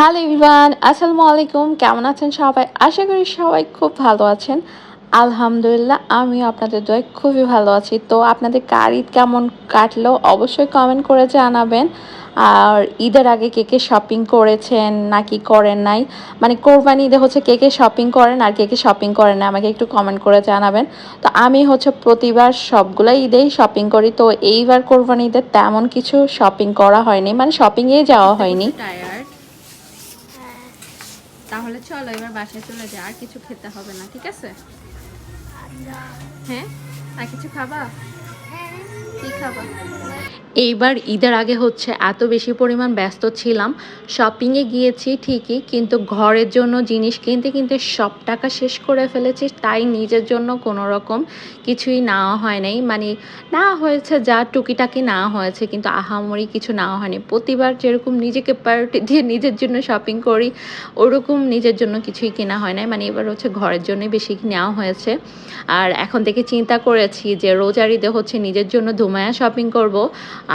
Hello everyone, আসসালামু আলাইকুম। কেমন আছেন সবাই? আশা করি সবাই খুব ভালো আছেন। আলহামদুলিল্লাহ আমিও আপনাদের দোয়ায় খুবই ভালো আছি। তো আপনাদের কার ঈদ কেমন কাটলো অবশ্যই কমেন্ট করে জানাবেন। আর ঈদের আগে কে কে শপিং করেছেন নাকি করেন নাই, মানে কোরবানি ঈদে হচ্ছে কে কে শপিং করেন আর কে কে শপিং করেন না আমাকে একটু কমেন্ট করে জানাবেন। তো আমি হচ্ছে প্রতিবার সবগুলো ঈদেই শপিং করি, তো এইবার কোরবানি ঈদে তেমন কিছু শপিং করা হয়নি, মানে শপিংয়ে যাওয়া হয়নি। টায়ার্ড, তাহলে চলো এবার বাসায় চলে যাই, আর কিছু খেতে হবে না, ঠিক আছে? হ্যাঁ, আর কিছু খাবা? কি খাবা? এইবার ঈদের আগে হচ্ছে এত বেশি পরিমাণ ব্যস্ত ছিলাম, শপিংয়ে গিয়েছি ঠিকই কিন্তু ঘরের জন্য জিনিস কিনতে কিনতে সব টাকা শেষ করে ফেলেছি, তাই নিজের জন্য কোনো রকম কিছুই নেওয়া হয় নাই। মানে নেওয়া হয়েছে যা টুকিটাকি নেওয়া হয়েছে, কিন্তু আহামরি কিছু নেওয়া হয়নি। প্রতিবার যেরকম নিজেকে প্রায়োরিটি দিয়ে নিজের জন্য শপিং করি, ওরকম নিজের জন্য কিছুই কেনা হয় নাই। মানে এবার হচ্ছে ঘরের জন্যই বেশি নেওয়া হয়েছে। আর এখন থেকে চিন্তা করেছি যে রোজার ঈদে হচ্ছে নিজের জন্য ধুমায়া শপিং করব,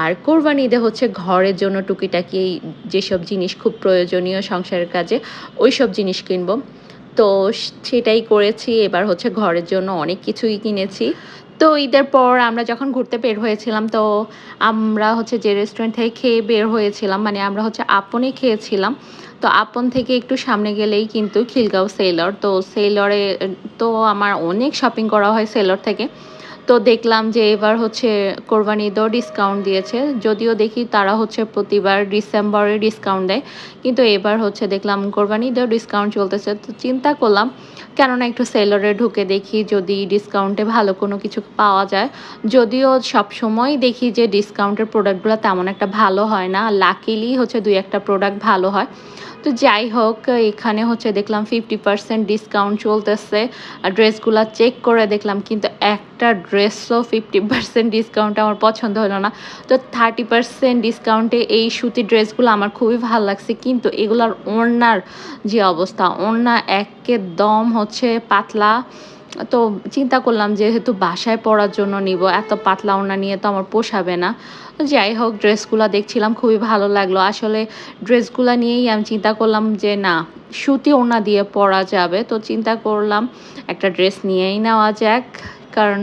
আর কোরবানি ঈদে হচ্ছে ঘরের জন্য টুকিটাকি যেসব জিনিস খুব প্রয়োজনীয় সংসারের কাজে ওই সব জিনিস কিনবো। তো সেটাই করেছি, এবার হচ্ছে ঘরের জন্য অনেক কিছুই কিনেছি। তো ঈদের পর আমরা যখন ঘুরতে বের হয়েছিলাম, তো আমরা হচ্ছে যে রেস্টুরেন্ট থেকে খেয়ে বের হয়েছিলাম, মানে আমরা হচ্ছে আপনে খেয়েছিলাম। তো আপন থেকে একটু সামনে গেলেই কিন্তু খিলগাঁও সেলর, তো সেলরে তো আমার অনেক শপিং করা হয় সেলর থেকে। তো দেখলাম যে এবার হচ্ছে কোরবানি ঈদেও ডিসকাউন্ট দিয়েছে, যদিও দেখি তারা হচ্ছে প্রতিবার ডিসেম্বরে ডিসকাউন্ট দেয়, কিন্তু এবার হচ্ছে দেখলাম কোরবানি ঈদেও ডিসকাউন্ট চলতেছে। তো চিন্তা করলাম কেননা একটু সেলরে ঢুকে দেখি যদি ডিসকাউন্টে ভালো কোনো কিছু পাওয়া যায়। যদিও সবসময় দেখি যে ডিসকাউন্টের প্রোডাক্টগুলো তেমন একটা ভালো হয় না, লাকিলি হচ্ছে দুই একটা প্রোডাক্ট ভালো হয়। তো যাই হোক, এখানে হচ্ছে দেখলাম 50% ডিসকাউন্ট চলতেছে। ড্রেসগুলা চেক করে দেখলাম, কিন্তু একটা ড্রেসও 50% ডিসকাউন্টে আমার পছন্দ হলো না। তো 30% ডিসকাউন্টে এই সুতির ড্রেসগুলো আমার খুবই ভালো লাগছে, কিন্তু এগুলোর ওড়নার যে অবস্থা, ওড়না একদম হচ্ছে পাতলা। তো চিন্তা করলাম যেহেতু বাসায় পরার জন্য নিব, এত পাতলা ওড়না নিয়ে তো আমার পোষাবে না। তো যাই হোক, ড্রেসগুলা দেখছিলাম খুবই ভালো লাগলো। আসলে ড্রেসগুলা নিয়েই আমি চিন্তা করলাম যে না, সুতি ওড়না দিয়ে পরা যাবে। তো চিন্তা করলাম একটা ড্রেস নিয়েই নেওয়া যাক, কারণ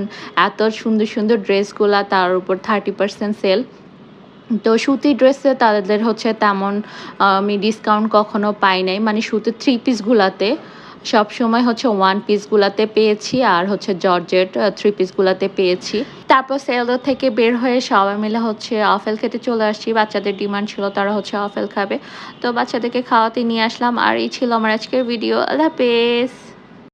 এত সুন্দর সুন্দর ড্রেসগুলা, তার উপর 30% সেল। তো সুতির ড্রেসে তাদের হচ্ছে তেমন আমি ডিসকাউন্ট কখনো পাই নাই, মানে সুতির থ্রি পিসগুলাতে সবসময় হচ্ছে ওয়ান পিসগুলাতে পেয়েছি, আর হচ্ছে জর্জেট থ্রি পিসগুলাতে পেয়েছি। তারপর সেলর থেকে বের হয়ে সবাই মিলে হচ্ছে অফেল খেতে চলে আসছি। বাচ্চাদের ডিমান্ড ছিল তারা হচ্ছে অফেল খাবে, তো বাচ্চাদেরকে খাওয়াতে নিয়ে আসলাম। আর এই ছিল আমার আজকের ভিডিও। আল্লাহ হাফেজ।